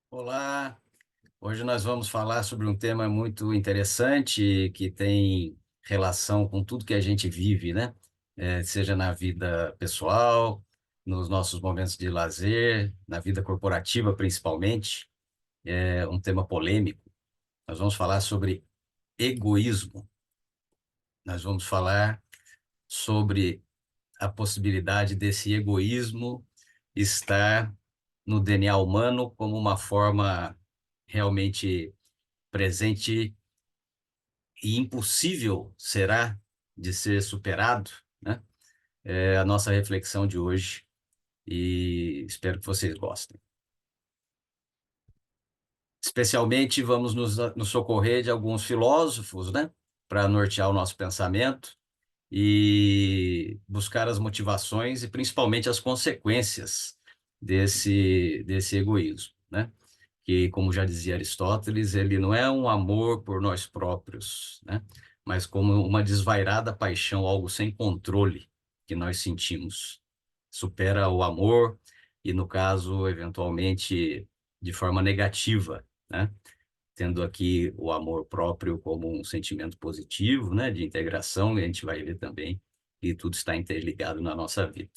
Olá, hoje nós vamos falar sobre um tema muito interessante que tem relação com tudo que a gente vive, né? Seja na vida pessoal, nos nossos momentos de lazer, na vida corporativa principalmente. É um tema polêmico. Nós vamos falar sobre egoísmo. Nós vamos falar sobre a possibilidade desse egoísmo estar no DNA humano como uma forma realmente presente e impossível será de ser superado, né? É a nossa reflexão de hoje e espero que vocês gostem. Especialmente vamos nos socorrer de alguns filósofos, né? Para nortear o nosso pensamento e buscar as motivações e principalmente as consequências desse egoísmo, né? Que, como já dizia Aristóteles, ele não é um amor por nós próprios, né? Mas como uma desvairada paixão, algo sem controle que nós sentimos. Supera o amor e, no caso, eventualmente, de forma negativa, né? Tendo aqui o amor próprio como um sentimento positivo, né? De integração, e a gente vai ver também que tudo está interligado na nossa vida.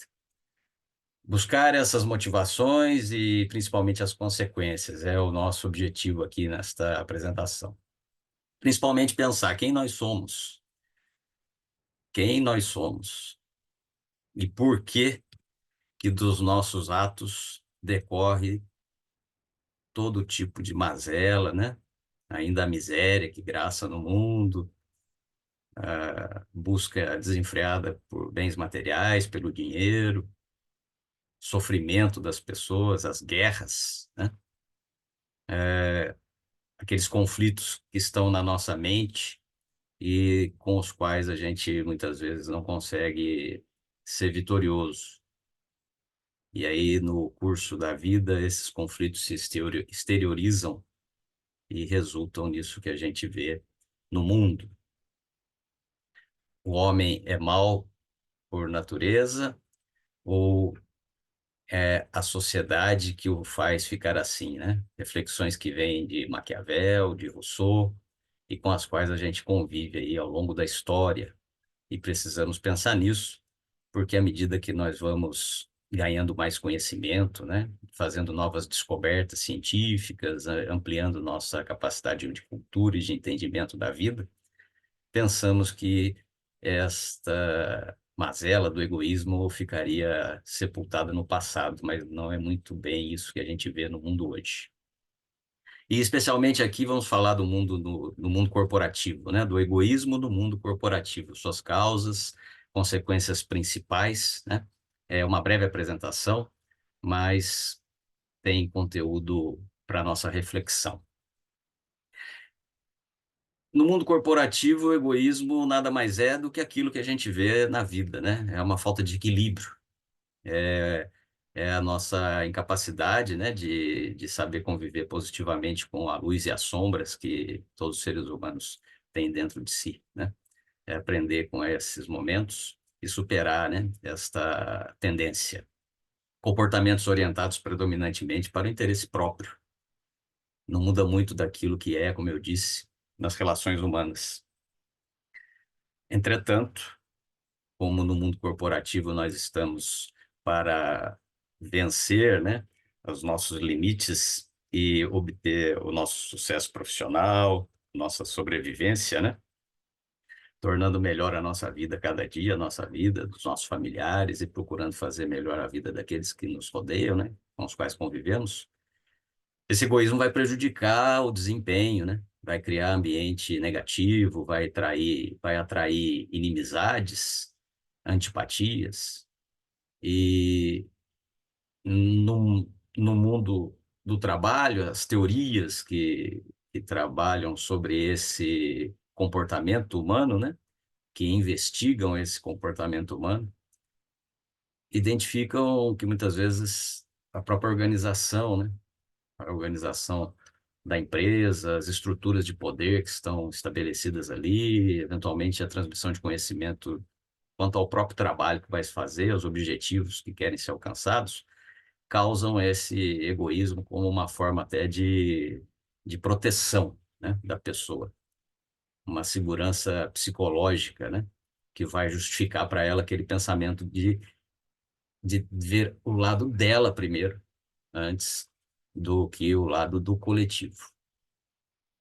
Buscar essas motivações e principalmente as consequências é o nosso objetivo aqui nesta apresentação. Principalmente pensar quem nós somos e por que dos nossos atos decorre todo tipo de mazela, né? Ainda a miséria que graça no mundo, a busca desenfreada por bens materiais, pelo dinheiro, sofrimento das pessoas, as guerras, né? Aqueles conflitos que estão na nossa mente e com os quais a gente muitas vezes não consegue ser vitorioso. E aí, no curso da vida, esses conflitos se exteriorizam e resultam nisso que a gente vê no mundo. O homem é mau por natureza ou é a sociedade que o faz ficar assim, né? Reflexões que vêm de Maquiavel, de Rousseau, e com as quais a gente convive aí ao longo da história. E precisamos pensar nisso, porque à medida que nós vamos ganhando mais conhecimento, né, fazendo novas descobertas científicas, ampliando nossa capacidade de cultura e de entendimento da vida, pensamos que esta mazela do egoísmo ficaria sepultada no passado, mas não é muito bem isso que a gente vê no mundo hoje. E especialmente aqui vamos falar do mundo do mundo corporativo, né? Do egoísmo no mundo corporativo, suas causas, consequências principais, né? É uma breve apresentação, mas tem conteúdo para nossa reflexão. No mundo corporativo, o egoísmo nada mais é do que aquilo que a gente vê na vida, né? É uma falta de equilíbrio, é, é a nossa incapacidade, né, de saber conviver positivamente com a luz e as sombras que todos os seres humanos têm dentro de si, né? É aprender com esses momentos e superar, né, esta tendência. Comportamentos orientados predominantemente para o interesse próprio. Não muda muito daquilo que é, como eu disse, nas relações humanas. Entretanto, como no mundo corporativo nós estamos para vencer, né, os nossos limites e obter o nosso sucesso profissional, nossa sobrevivência, né, tornando melhor a nossa vida cada dia, a nossa vida dos nossos familiares e procurando fazer melhor a vida daqueles que nos rodeiam, né, com os quais convivemos. Esse egoísmo vai prejudicar o desempenho, né? Vai criar ambiente negativo, vai atrair inimizades, antipatias. E no mundo do trabalho, as teorias que trabalham sobre esse comportamento humano, né? Que investigam esse comportamento humano, identificam que muitas vezes a própria organização, né? A organização da empresa, as estruturas de poder que estão estabelecidas ali, eventualmente a transmissão de conhecimento quanto ao próprio trabalho que vai se fazer, os objetivos que querem ser alcançados, causam esse egoísmo como uma forma até de proteção, né, da pessoa, uma segurança psicológica, né, que vai justificar para ela aquele pensamento de ver o lado dela primeiro, antes do que o lado do coletivo.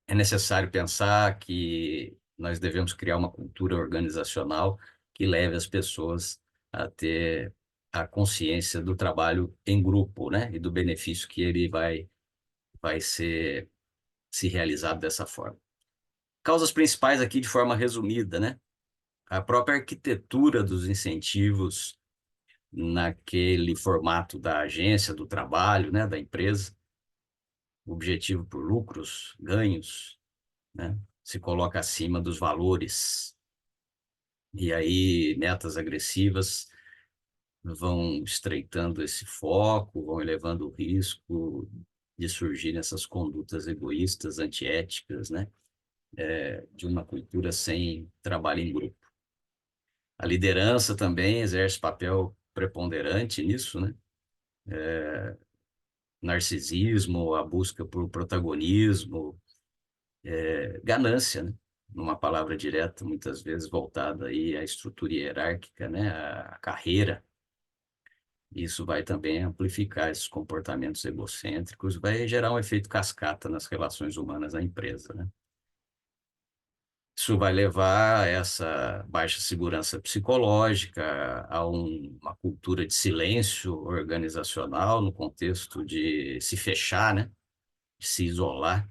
É necessário pensar que nós devemos criar uma cultura organizacional que leve as pessoas a ter a consciência do trabalho em grupo, né? E do benefício que ele vai ser se realizado dessa forma. Causas principais aqui de forma resumida, né? A própria arquitetura dos incentivos naquele formato da agência, do trabalho, né? Da empresa, o objetivo por lucros, ganhos, né? Se coloca acima dos valores. E aí, metas agressivas vão estreitando esse foco, vão elevando o risco de surgir essas condutas egoístas, antiéticas, né? De uma cultura sem trabalho em grupo. A liderança também exerce papel preponderante nisso, né? Narcisismo, a busca por protagonismo, ganância, né? Numa palavra direta, muitas vezes voltada aí à estrutura hierárquica, né? À carreira. Isso vai também amplificar esses comportamentos egocêntricos, vai gerar um efeito cascata nas relações humanas na empresa, né? Isso vai levar a essa baixa segurança psicológica, a uma cultura de silêncio organizacional no contexto de se fechar, né? De se isolar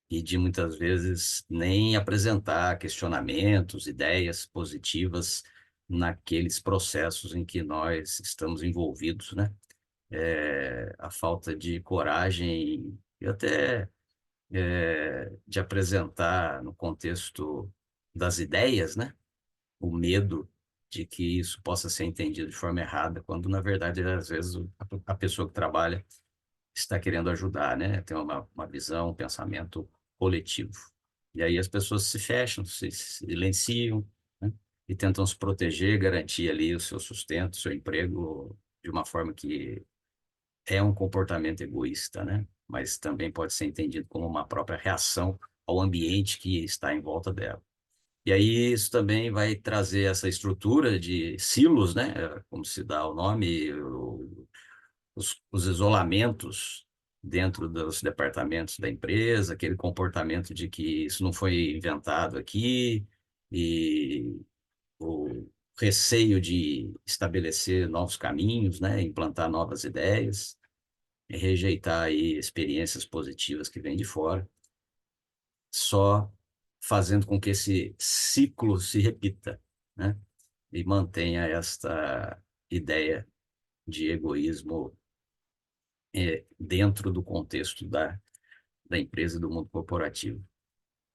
e de muitas vezes nem apresentar questionamentos, ideias positivas naqueles processos em que nós estamos envolvidos, né? A falta de coragem e até de apresentar no contexto das ideias, né? O medo de que isso possa ser entendido de forma errada, quando na verdade às vezes a pessoa que trabalha está querendo ajudar, né? Tem uma visão, um pensamento coletivo. E aí as pessoas se fecham, se silenciam, né? E tentam se proteger, garantir ali o seu sustento, o seu emprego de uma forma que é um comportamento egoísta, né? Mas também pode ser entendido como uma própria reação ao ambiente que está em volta dela. E aí isso também vai trazer essa estrutura de silos, né? Como se dá o nome, os isolamentos dentro dos departamentos da empresa, aquele comportamento de que isso não foi inventado aqui, e o receio de estabelecer novos caminhos, né? Implantar novas ideias, rejeitar aí experiências positivas que vêm de fora, só fazendo com que esse ciclo se repita, né? E mantenha esta ideia de egoísmo dentro do contexto da empresa e do mundo corporativo.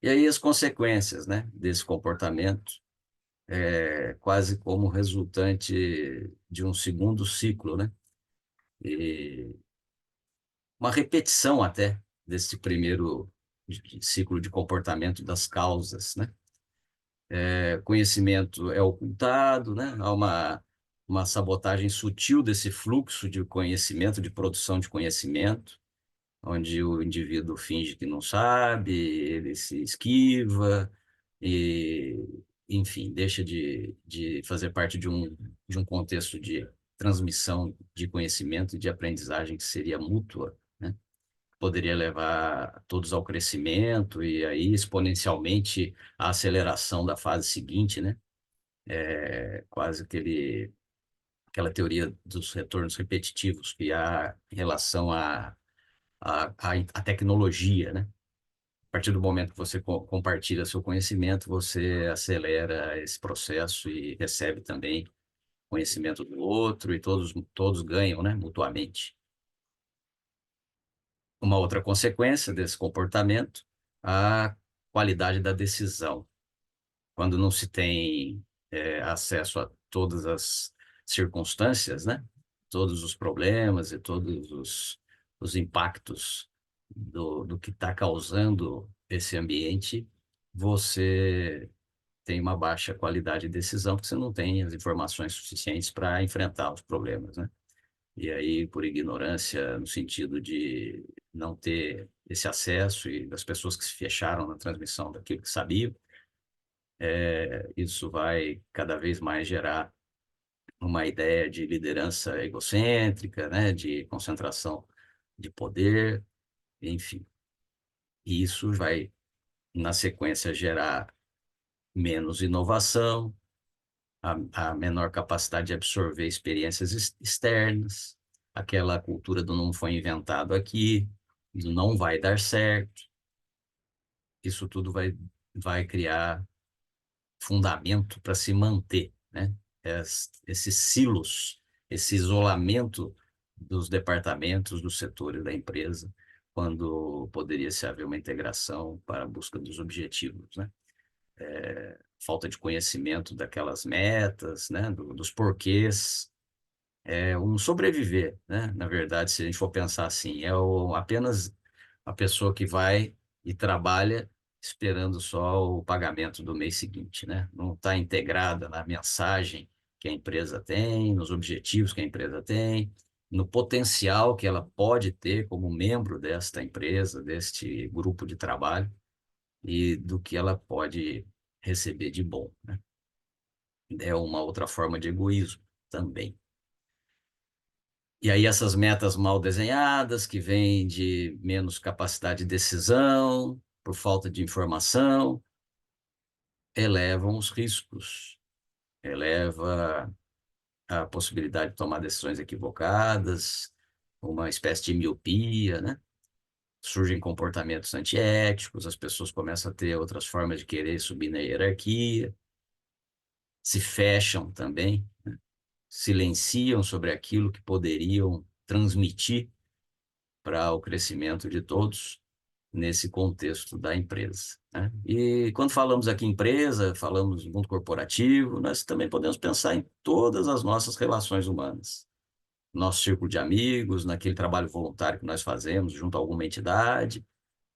E aí as consequências, né, desse comportamento quase como resultante de um segundo ciclo, né? E uma repetição até desse primeiro ciclo de comportamento das causas, né? Conhecimento é ocultado, né? Há uma sabotagem sutil desse fluxo de conhecimento, de produção de conhecimento, onde o indivíduo finge que não sabe, ele se esquiva e, enfim, deixa de fazer parte de um contexto de transmissão de conhecimento e de aprendizagem que seria mútua, né? Poderia levar todos ao crescimento e aí exponencialmente a aceleração da fase seguinte, né? Quase aquela teoria dos retornos repetitivos que há em relação à tecnologia, né? A partir do momento que você compartilha seu conhecimento, você acelera esse processo e recebe também conhecimento do outro e todos ganham, né? Mutuamente. Uma outra consequência desse comportamento, a qualidade da decisão. Quando não se tem acesso a todas as circunstâncias, né? Todos os problemas e todos os impactos do que está causando esse ambiente, você tem uma baixa qualidade de decisão, porque você não tem as informações suficientes para enfrentar os problemas, né? e aí por ignorância, no sentido de não ter esse acesso e das pessoas que se fecharam na transmissão daquilo que sabiam, isso vai cada vez mais gerar uma ideia de liderança egocêntrica, né, de concentração de poder, enfim. E isso vai, na sequência, gerar menos inovação, a menor capacidade de absorver experiências externas, aquela cultura do não foi inventado aqui, do não vai dar certo. Isso tudo vai criar fundamento para se manter, né? Esses silos, esse isolamento dos departamentos, dos setores da empresa, quando poderia se haver uma integração para a busca dos objetivos, né? Falta de conhecimento daquelas metas, né? Dos porquês, um sobreviver, né? Na verdade, se a gente for pensar assim, apenas a pessoa que vai e trabalha esperando só o pagamento do mês seguinte, né? Não está integrada na mensagem que a empresa tem, nos objetivos que a empresa tem, no potencial que ela pode ter como membro desta empresa, deste grupo de trabalho e do que ela pode receber de bom, né? É uma outra forma de egoísmo também. E aí essas metas mal desenhadas, que vêm de menos capacidade de decisão, por falta de informação, elevam os riscos, eleva a possibilidade de tomar decisões equivocadas, uma espécie de miopia, né? Surgem comportamentos antiéticos, as pessoas começam a ter outras formas de querer subir na hierarquia, se fecham também, silenciam sobre aquilo que poderiam transmitir para o crescimento de todos nesse contexto da empresa, né? E quando falamos aqui empresa, falamos mundo corporativo, nós também podemos pensar em todas as nossas relações humanas. Nosso círculo de amigos, naquele trabalho voluntário que nós fazemos junto a alguma entidade,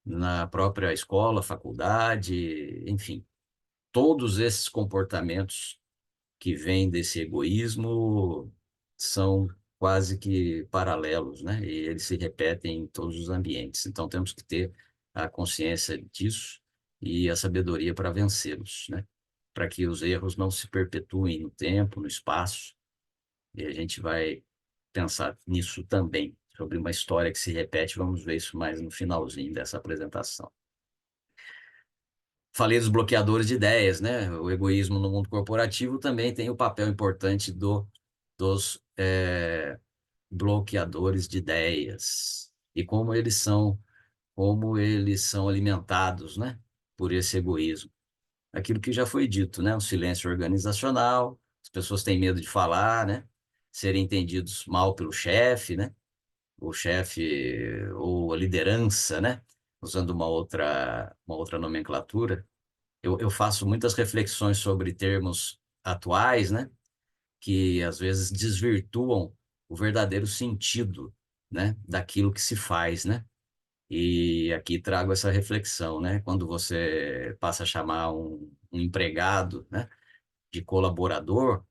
na própria escola, faculdade, enfim, todos esses comportamentos que vêm desse egoísmo são quase que paralelos, né? E eles se repetem em todos os ambientes. Então temos que ter a consciência disso e a sabedoria para vencê-los, né? Para que os erros não se perpetuem no tempo, no espaço. E a gente vai pensar nisso também, sobre uma história que se repete. Vamos ver isso mais no finalzinho dessa apresentação. Falei dos bloqueadores de ideias, né? O egoísmo no mundo corporativo também tem o papel importante dos bloqueadores de ideias e como eles são alimentados, né? Por esse egoísmo. Aquilo que já foi dito, né? O silêncio organizacional, as pessoas têm medo de falar, né? Serem entendidos mal pelo chefe, né? O chefe ou a liderança, né? Usando uma outra nomenclatura. Eu faço muitas reflexões sobre termos atuais, né, que às vezes desvirtuam o verdadeiro sentido, né, daquilo que se faz, né? E aqui trago essa reflexão, né? Quando você passa a chamar um empregado, né, de colaborador,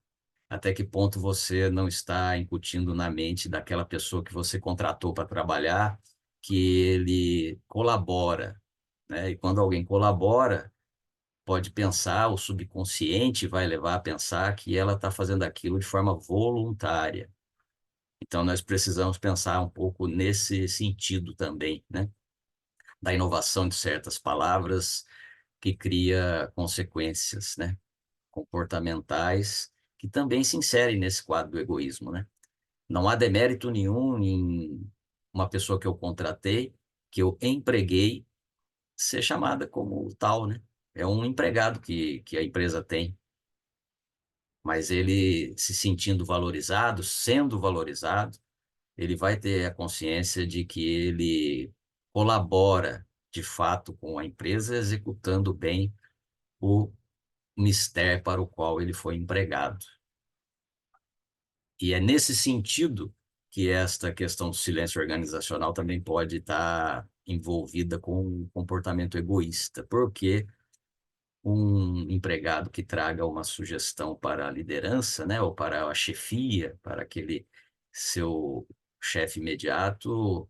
até que ponto você não está incutindo na mente daquela pessoa que você contratou para trabalhar que ele colabora, né? E quando alguém colabora, pode pensar, o subconsciente vai levar a pensar que ela está fazendo aquilo de forma voluntária. Então, nós precisamos pensar um pouco nesse sentido também, né? Da inovação de certas palavras que cria consequências, né? Comportamentais que também se inserem nesse quadro do egoísmo, né? Não há demérito nenhum em uma pessoa que eu contratei, que eu empreguei, ser chamada como tal, né? É um empregado que a empresa tem, mas ele se sentindo valorizado, sendo valorizado, ele vai ter a consciência de que ele colabora de fato com a empresa, executando bem o mistério para o qual ele foi empregado. E é nesse sentido que esta questão do silêncio organizacional também pode estar envolvida com um comportamento egoísta, porque um empregado que traga uma sugestão para a liderança, né, ou para a chefia, para aquele seu chefe imediato,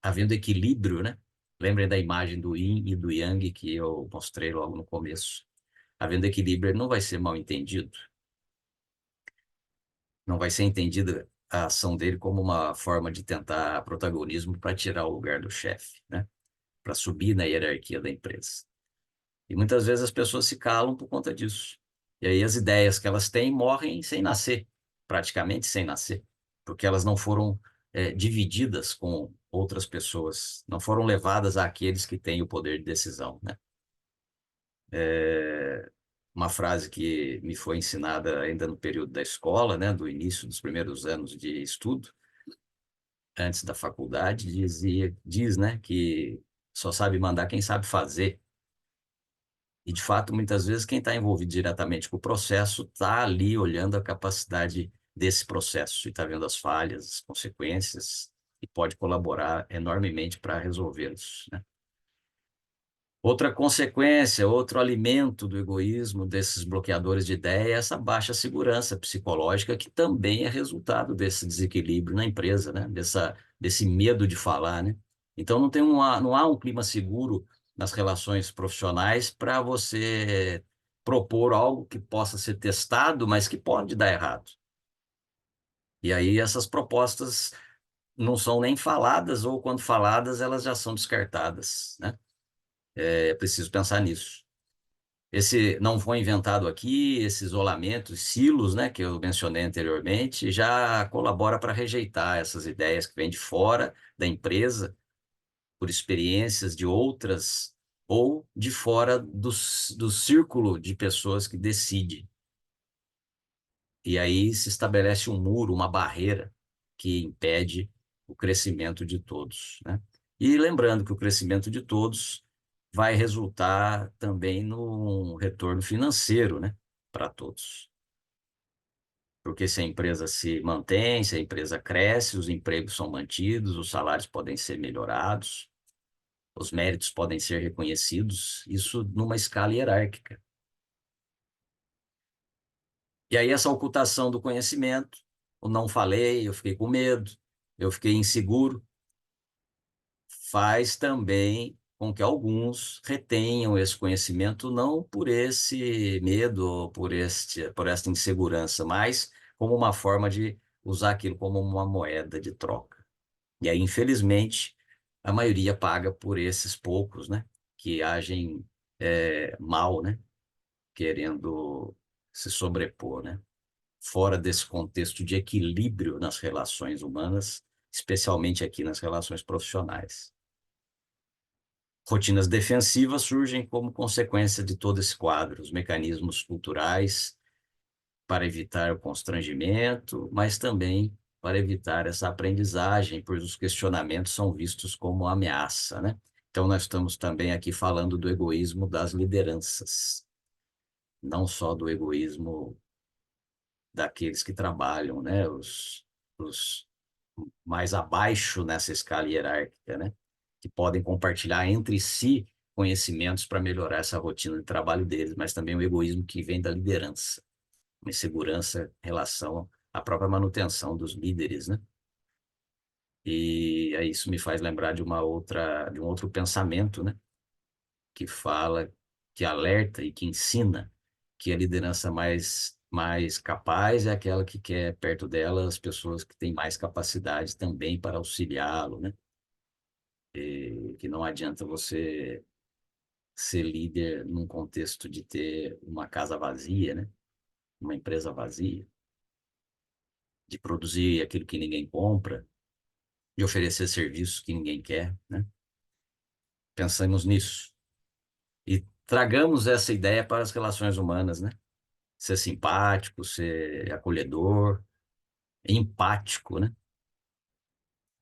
havendo equilíbrio, né? Lembrem da imagem do yin e do yang que eu mostrei logo no começo. Havendo equilíbrio, ele não vai ser mal entendido. Não vai ser entendida a ação dele como uma forma de tentar protagonismo para tirar o lugar do chefe, né? Para subir na hierarquia da empresa. E muitas vezes as pessoas se calam por conta disso. E aí as ideias que elas têm morrem sem nascer, praticamente sem nascer, porque elas não foram divididas com outras pessoas, não foram levadas àqueles que têm o poder de decisão, né? Uma frase que me foi ensinada ainda no período da escola, né, do início dos primeiros anos de estudo, antes da faculdade, diz, né, que só sabe mandar quem sabe fazer. E, de fato, muitas vezes quem está envolvido diretamente com o processo está ali olhando a capacidade desse processo e está vendo as falhas, as consequências e pode colaborar enormemente para resolvê-los, né? Outra consequência, outro alimento do egoísmo desses bloqueadores de ideia é essa baixa segurança psicológica que também é resultado desse desequilíbrio na empresa, né? Desse medo de falar, né? Então não há um clima seguro nas relações profissionais para você propor algo que possa ser testado, mas que pode dar errado. E aí essas propostas não são nem faladas, ou quando faladas, elas já são descartadas, né? É preciso pensar nisso. Esse não foi inventado aqui, esse isolamento, silos, né, que eu mencionei anteriormente, já colabora para rejeitar essas ideias que vêm de fora da empresa, por experiências de outras, ou de fora do círculo de pessoas que decide. E aí se estabelece um muro, uma barreira que impede o crescimento de todos, né? E lembrando que o crescimento de todos vai resultar também num retorno financeiro, né, para todos. Porque se a empresa se mantém, se a empresa cresce, os empregos são mantidos, os salários podem ser melhorados, os méritos podem ser reconhecidos, isso numa escala hierárquica. E aí essa ocultação do conhecimento, o não falei, eu fiquei com medo, eu fiquei inseguro, faz também com que alguns retenham esse conhecimento não por esse medo, ou por esta insegurança, mas como uma forma de usar aquilo como uma moeda de troca. E aí, infelizmente, a maioria paga por esses poucos, né, que agem mal, né, querendo se sobrepor, né, fora desse contexto de equilíbrio nas relações humanas, especialmente aqui nas relações profissionais. Rotinas defensivas surgem como consequência de todo esse quadro, os mecanismos culturais para evitar o constrangimento, mas também para evitar essa aprendizagem, pois os questionamentos são vistos como ameaça, né? Então, nós estamos também aqui falando do egoísmo das lideranças, não só do egoísmo daqueles que trabalham, né? Os mais abaixo nessa escala hierárquica, né? Que podem compartilhar entre si conhecimentos para melhorar essa rotina de trabalho deles, mas também o egoísmo que vem da liderança, uma insegurança em relação à própria manutenção dos líderes, né? E aí isso me faz lembrar de um outro pensamento, né? Que fala, que alerta e que ensina que a liderança mais capaz é aquela que quer perto dela as pessoas que têm mais capacidade também para auxiliá-lo, né? E que não adianta você ser líder num contexto de ter uma casa vazia, né? Uma empresa vazia, de produzir aquilo que ninguém compra, de oferecer serviços que ninguém quer, né? Pensamos nisso e tragamos essa ideia para as relações humanas, né? Ser simpático, ser acolhedor, empático, né?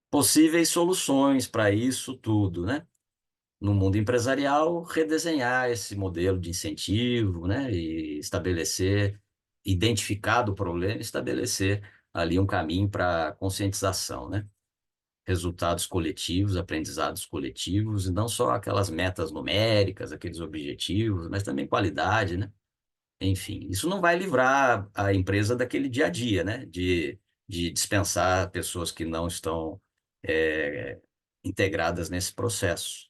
Possíveis soluções para isso tudo, né? No mundo empresarial, redesenhar esse modelo de incentivo, né? E estabelecer, identificar o problema, e estabelecer ali um caminho para conscientização, né? Resultados coletivos, aprendizados coletivos, e não só aquelas metas numéricas, aqueles objetivos, mas também qualidade, né? enfim, isso não vai livrar a empresa daquele dia a dia, né? De dispensar pessoas que não estão é, integradas nesse processo.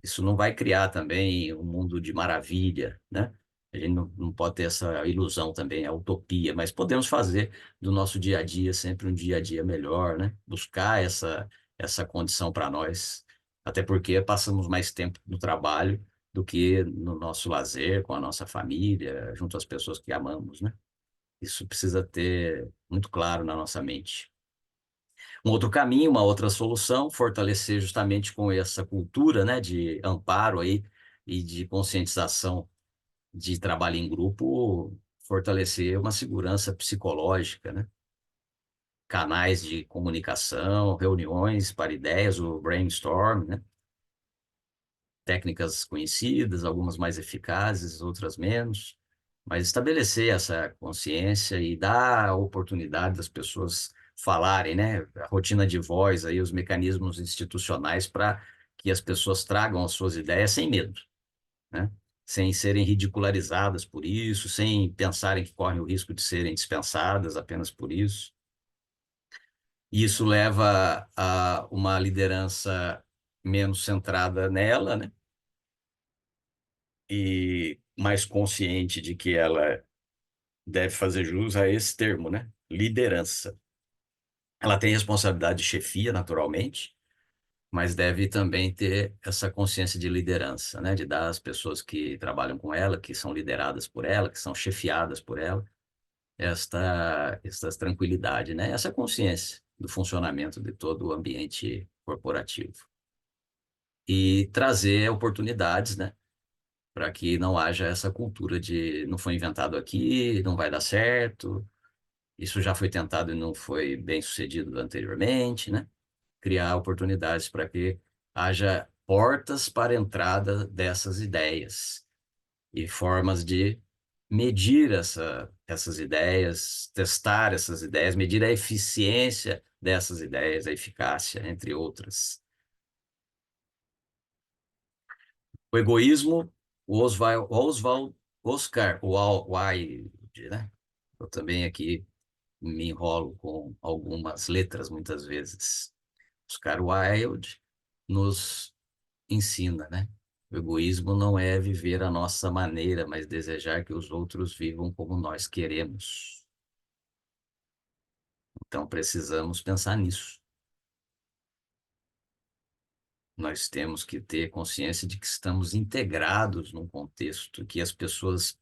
Isso não vai criar também um mundo de maravilha, né? A gente não pode ter essa ilusão também, a utopia, mas podemos fazer do nosso dia a dia sempre um dia a dia melhor, né? Buscar essa condição para nós, até porque passamos mais tempo no trabalho do que no nosso lazer, com a nossa família, junto às pessoas que amamos, né? Isso precisa ter muito claro na nossa mente. Um outro caminho, uma outra solução, fortalecer justamente com essa cultura, né, de amparo aí e de conscientização de trabalho em grupo, fortalecer uma segurança psicológica, né? Canais de comunicação, reuniões para ideias, o brainstorm, né? Técnicas conhecidas, algumas mais eficazes, outras menos, mas estabelecer essa consciência e dar a oportunidade das pessoas falarem, né? A rotina de voz, aí, os mecanismos institucionais para que as pessoas tragam as suas ideias sem medo, né? Sem serem ridicularizadas por isso, sem pensarem que correm o risco de serem dispensadas apenas por isso. E isso leva a uma liderança menos centrada nela, né? E mais consciente de que ela deve fazer jus a esse termo, né? Liderança. Ela tem responsabilidade de chefia, naturalmente, mas deve também ter essa consciência de liderança, né? De dar às pessoas que trabalham com ela, que são lideradas por ela, que são chefiadas por ela, esta tranquilidade, né? Essa consciência do funcionamento de todo o ambiente corporativo. E trazer oportunidades, né? Para que não haja essa cultura de não foi inventado aqui, não vai dar certo, isso já foi tentado e não foi bem sucedido anteriormente, né? Criar oportunidades para que haja portas para a entrada dessas ideias e formas de medir essas ideias, testar essas ideias, medir a eficiência dessas ideias, a eficácia, entre outras. O egoísmo, Oscar Wilde, né? Eu também aqui me enrolo com algumas letras muitas vezes. Oscar Wilde nos ensina, né? O egoísmo não é viver a nossa maneira, mas desejar que os outros vivam como nós queremos. Então precisamos pensar nisso. Nós temos que ter consciência de que estamos integrados num contexto que as pessoas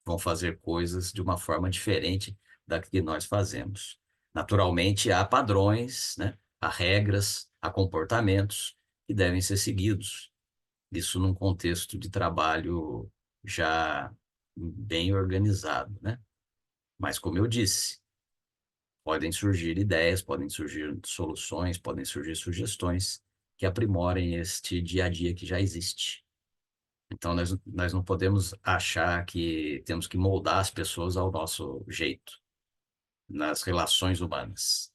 vão fazer coisas de uma forma diferente da que nós fazemos. Naturalmente, há padrões, né? Há regras, há comportamentos que devem ser seguidos. Isso num contexto de trabalho já bem organizado, né? Mas, como eu disse, podem surgir ideias, podem surgir soluções, podem surgir sugestões que aprimorem este dia a dia que já existe. Então, nós não podemos achar que temos que moldar as pessoas ao nosso jeito nas relações humanas.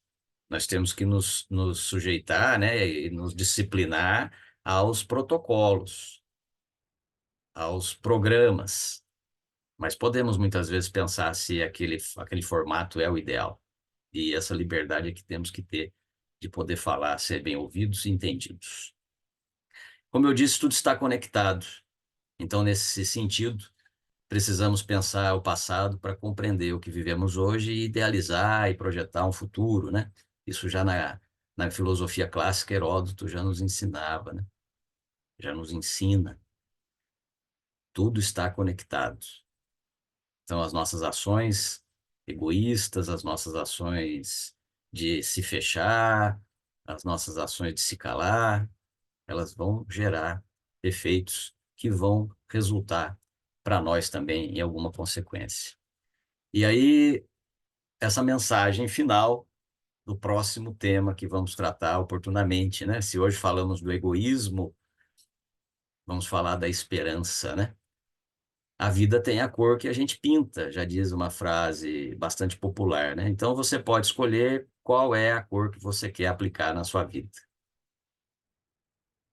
Nós temos que nos sujeitar, né, e nos disciplinar aos protocolos, aos programas. Mas podemos muitas vezes pensar se aquele formato é o ideal. E essa liberdade é que temos que ter de poder falar, ser bem ouvidos e entendidos. Como eu disse, tudo está conectado. Então, nesse sentido, precisamos pensar o passado para compreender o que vivemos hoje e idealizar e projetar um futuro, né? Isso já na filosofia clássica, Heródoto já nos ensinava, né? Já nos ensina. Tudo está conectado. Então, as nossas ações egoístas, as nossas ações de se fechar, as nossas ações de se calar, elas vão gerar efeitos que vão resultar para nós também em alguma consequência. E aí, essa mensagem final do próximo tema que vamos tratar oportunamente, né? Se hoje falamos do egoísmo, vamos falar da esperança, né? A vida tem a cor que a gente pinta, já diz uma frase bastante popular, né? Então você pode escolher qual é a cor que você quer aplicar na sua vida.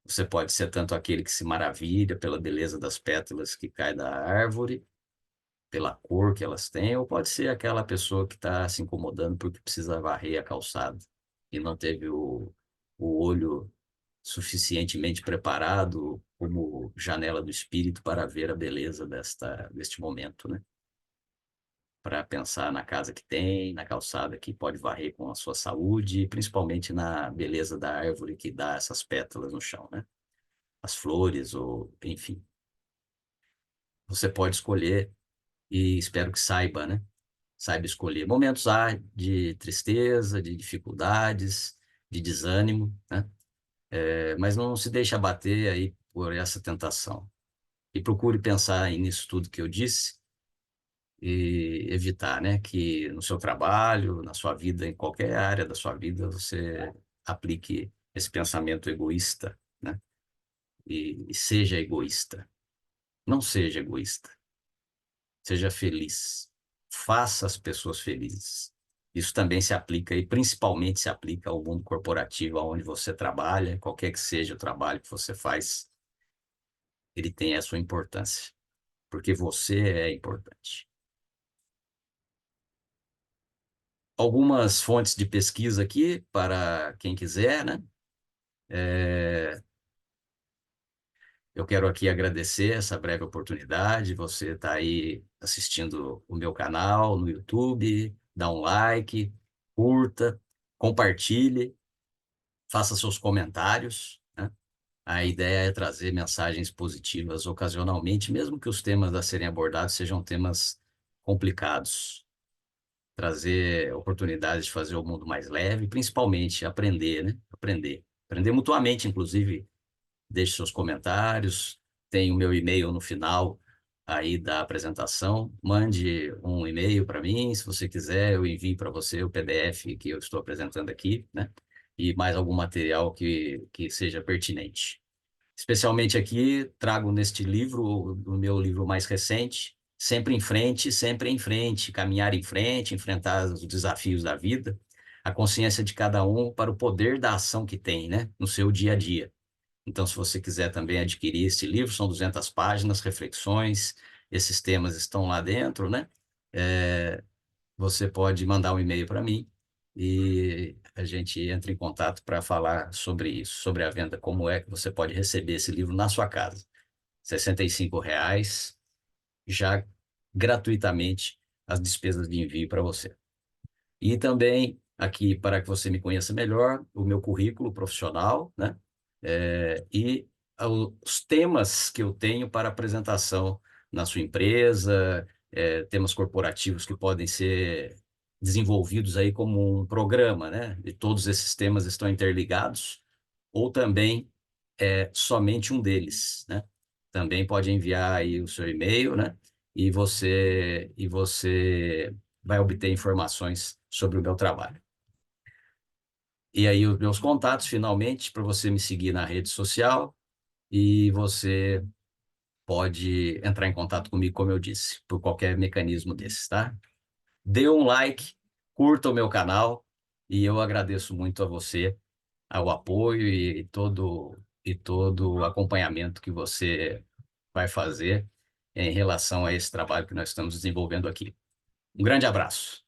Você pode ser tanto aquele que se maravilha pela beleza das pétalas que cai da árvore, pela cor que elas têm, ou pode ser aquela pessoa que está se incomodando porque precisa varrer a calçada e não teve o olho suficientemente preparado como janela do espírito para ver a beleza deste momento, né? Para pensar na casa que tem, na calçada que pode varrer com a sua saúde, e principalmente na beleza da árvore que dá essas pétalas no chão, né? As flores, ou enfim. Você pode escolher, e espero que saiba, né? Saiba escolher momentos de tristeza, de dificuldades, de desânimo, né? Mas não se deixe abater aí por essa tentação. E procure pensar nisso tudo que eu disse e evitar, né, que no seu trabalho, na sua vida, em qualquer área da sua vida, você aplique esse pensamento egoísta, né? E seja egoísta. Não seja egoísta. Seja feliz. Faça as pessoas felizes. Isso também se aplica e principalmente se aplica ao mundo corporativo, onde você trabalha, qualquer que seja o trabalho que você faz, ele tem a sua importância, porque você é importante. Algumas fontes de pesquisa aqui para quem quiser, né? Eu quero aqui agradecer essa breve oportunidade. Você está aí assistindo o meu canal no YouTube, dá um like, curta, compartilhe, faça seus comentários, né? A ideia é trazer mensagens positivas ocasionalmente, mesmo que os temas a serem abordados sejam temas complicados. Trazer oportunidades de fazer o mundo mais leve, principalmente aprender, né? Aprender. Aprender mutuamente, inclusive. Deixe seus comentários. Tem o meu e-mail no final aí da apresentação. Mande um e-mail para mim, se você quiser, eu envio para você o PDF que eu estou apresentando aqui, né? E mais algum material que seja pertinente. Especialmente aqui, trago neste livro, o meu livro mais recente, sempre em frente, caminhar em frente, enfrentar os desafios da vida, a consciência de cada um para o poder da ação que tem, né, no seu dia a dia. Então, se você quiser também adquirir esse livro, são 200 páginas, reflexões, esses temas estão lá dentro, né? É, Você pode mandar um e-mail para mim e a gente entra em contato para falar sobre isso, sobre a venda, como é que você pode receber esse livro na sua casa. R$ 65, já gratuitamente as despesas de envio para você. E também, aqui, para que você me conheça melhor, o meu currículo profissional, né? E os temas que eu tenho para apresentação na sua empresa, temas corporativos que podem ser desenvolvidos aí como um programa, né? E todos esses temas estão interligados, ou também somente um deles, né? Também pode enviar aí o seu e-mail, né? E você vai obter informações sobre o meu trabalho. E aí, os meus contatos, finalmente, para você me seguir na rede social e você pode entrar em contato comigo, como eu disse, por qualquer mecanismo desses, tá? Dê um like, curta o meu canal e eu agradeço muito a você, ao apoio e todo o acompanhamento que você vai fazer em relação a esse trabalho que nós estamos desenvolvendo aqui. Um grande abraço.